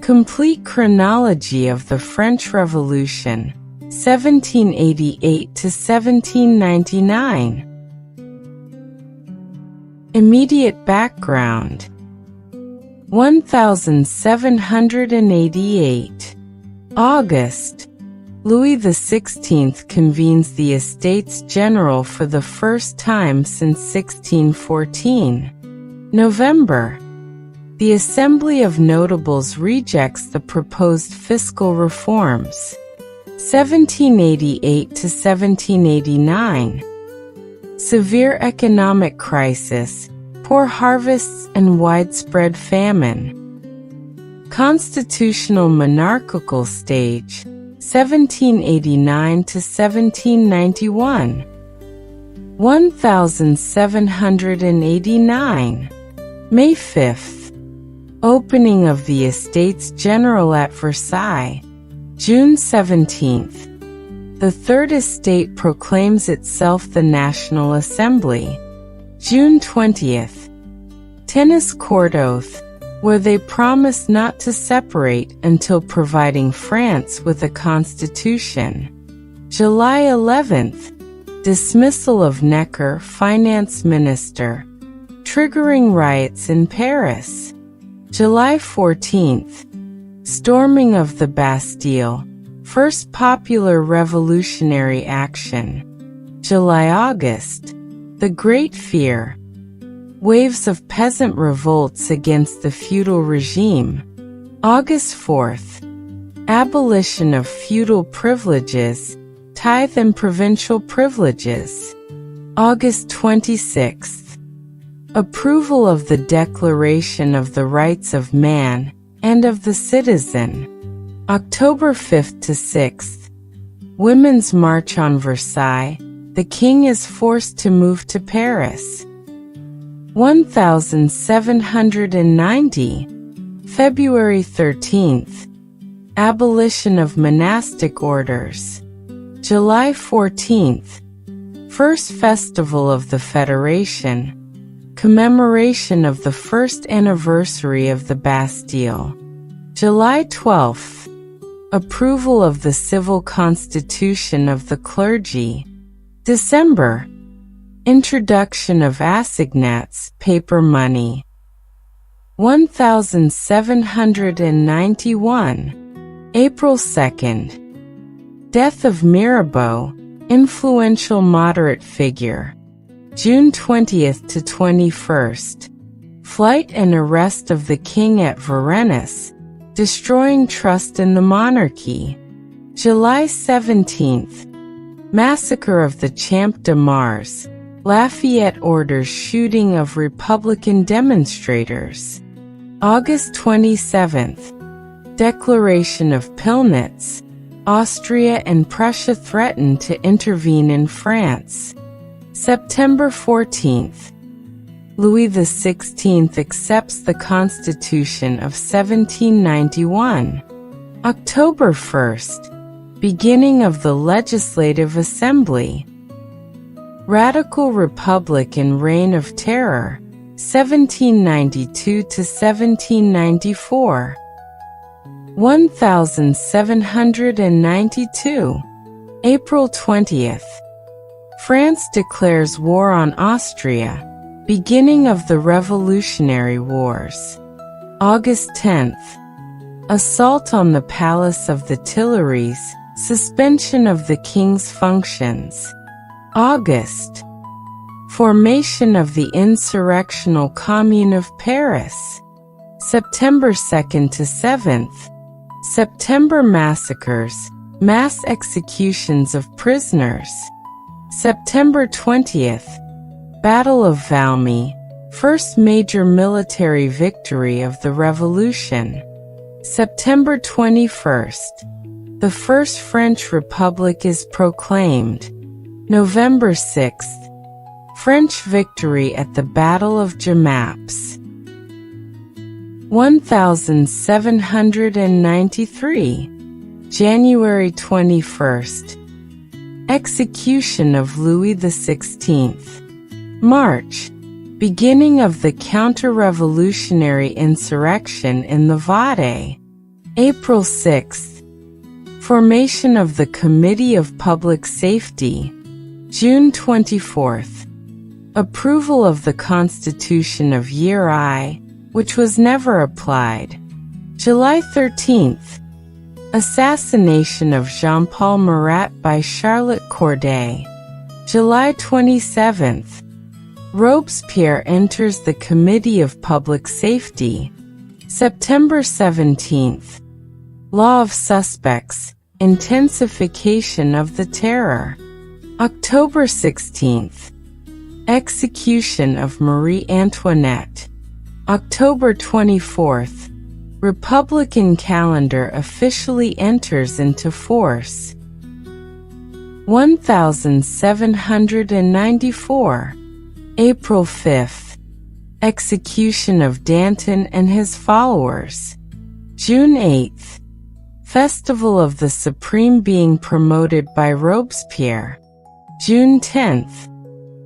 Complete chronology of the French Revolution, 1788 to 1799. Immediate background. 1788. August. Louis XVI convenes the Estates General for the first time since 1614. November. The Assembly of Notables rejects the proposed fiscal reforms. 1788 to 1789. Severe economic crisis, poor harvests and widespread famine. Constitutional monarchical stage, 1789 to 1791. 1789. May 5th. Opening of the Estates General at Versailles. June 17th. The Third Estate proclaims itself the National Assembly. June 20th. Tennis court oath, where they promise not to separate until providing France with a constitution. July 11th. Dismissal of Necker, finance minister, triggering riots in Paris. July 14th. Storming of the Bastille, first popular revolutionary action. July-August. The Great Fear. Waves of peasant revolts against the feudal regime. August 4th. Abolition of feudal privileges, tithe and provincial privileges. August 26th. Approval of the Declaration of the Rights of Man and of the Citizen. October 5th to 6th. Women's March on Versailles. The king is forced to move to Paris. 1790. February 13th. Abolition of monastic orders. July 14th. First Festival of the Federation. Commemoration of the first anniversary of the Bastille. July 12th. Approval of the civil constitution of the clergy. December. Introduction of assignats, paper money. 1791. April 2nd. Death of Mirabeau, influential moderate figure. June 20th to 21st. Flight and arrest of the king at Varennes, destroying trust in the monarchy. July 17th. Massacre of the Champ de Mars. Lafayette orders shooting of Republican demonstrators. August 27th. Declaration of Pillnitz. Austria and Prussia threaten to intervene in France. September 14th. Louis XVI accepts the Constitution of 1791. October 1st. Beginning of the Legislative Assembly. Radical Republic and Reign of Terror, 1792 to 1794. 1792. April 20th. France declares war on Austria. Beginning of the Revolutionary Wars. August 10th. Assault on the Palace of the Tuileries. Suspension of the King's functions. August. Formation of the Insurrectional Commune of Paris. September 2nd to 7th. September massacres, mass executions of prisoners. September 20th. Battle of Valmy, first major military victory of the Revolution. September 21st. The First French Republic is proclaimed. November 6th. French victory at the Battle of Jemappes. 1793. January 21st. Execution of Louis XVI. March. Beginning of the counter-revolutionary insurrection in the Vade. April 6. Formation of the Committee of Public Safety. June 24. Approval of the Constitution of Year I, which was never applied. July 13. Assassination of Jean-Paul Marat by Charlotte Corday. July 27. Robespierre enters the Committee of Public Safety. September 17. Law of Suspects, intensification of the terror. October 16. Execution of Marie Antoinette. October 24. Republican calendar officially enters into force. 1794. April 5. Execution of Danton and his followers. June 8. Festival of the Supreme Being promoted by Robespierre. June 10.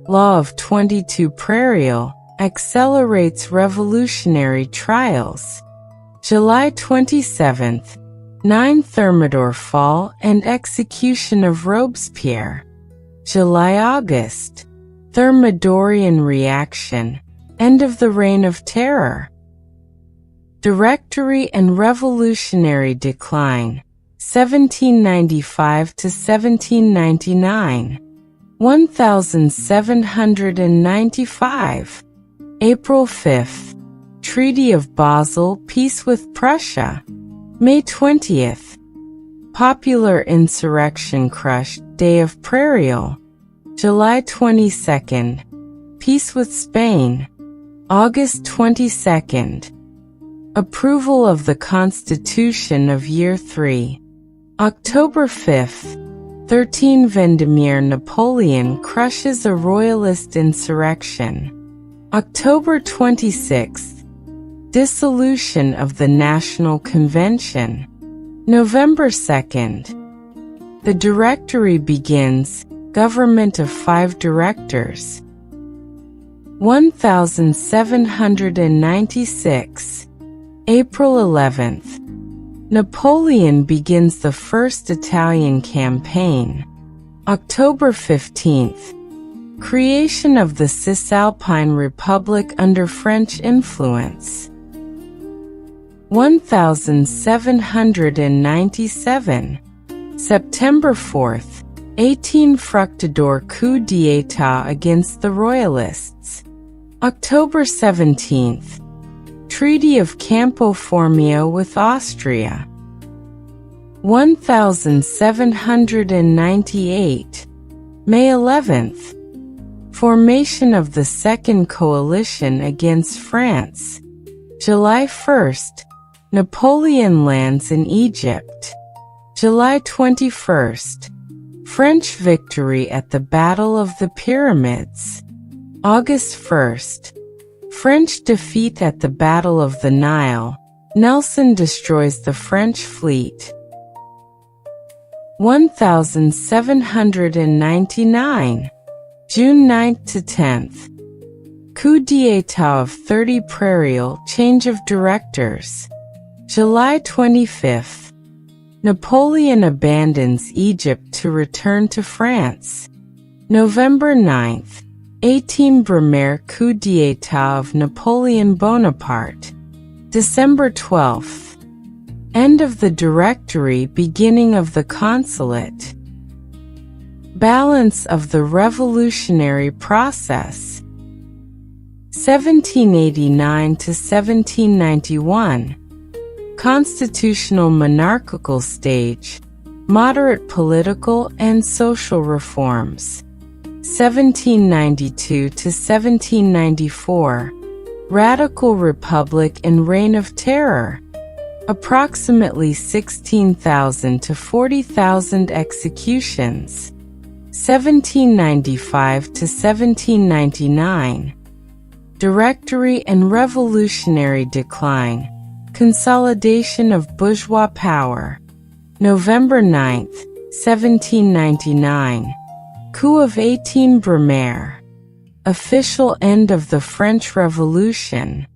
Law of 22 Prairial accelerates revolutionary trials. July 27. 9 Thermidor fall and execution of Robespierre. July-August. Thermidorian reaction. End of the Reign of Terror. Directory and revolutionary decline. 1795 to 1799. 1795. April 5. Treaty of Basel, peace with Prussia. May 20th. Popular insurrection crushed, Day of Prairial. July 22nd. Peace with Spain. August 22nd. Approval of the Constitution of Year III. October 5th. 13 Vendemiaire Napoleon crushes a royalist insurrection. October 26th. Dissolution of the National Convention. November 2nd. The Directory begins, government of 5 directors. 1796. April 11th. Napoleon begins the First Italian Campaign. October 15th. Creation of the Cisalpine Republic under French influence. 1797. September 4th. 18 Fructidor coup d'état against the Royalists. October 17th. Treaty of Campo Formio with Austria. 1798. May 11th. Formation of the Second Coalition against France. July 1st. Napoleon lands in Egypt. July 21st. French victory at the Battle of the Pyramids. August 1st. French defeat at the Battle of the Nile. Nelson destroys the French fleet. 1799. June 9th to 10th. Coup d'état of 30 Prairial, change of directors. July 25th. Napoleon abandons Egypt to return to France. November 9th. 18 Brumaire coup d'état of Napoleon Bonaparte. December 12th. End of the Directory, beginning of the Consulate. Balance of the revolutionary process. 1789 to 1791. Constitutional monarchical stage. Moderate political and social reforms. 1792 to 1794. Radical Republic and Reign of Terror. Approximately 16,000 to 40,000 executions. 1795 to 1799. Directory and revolutionary decline. Consolidation of bourgeois power. November 9th, 1799. Coup of 18 Brumaire. Official end of the French Revolution.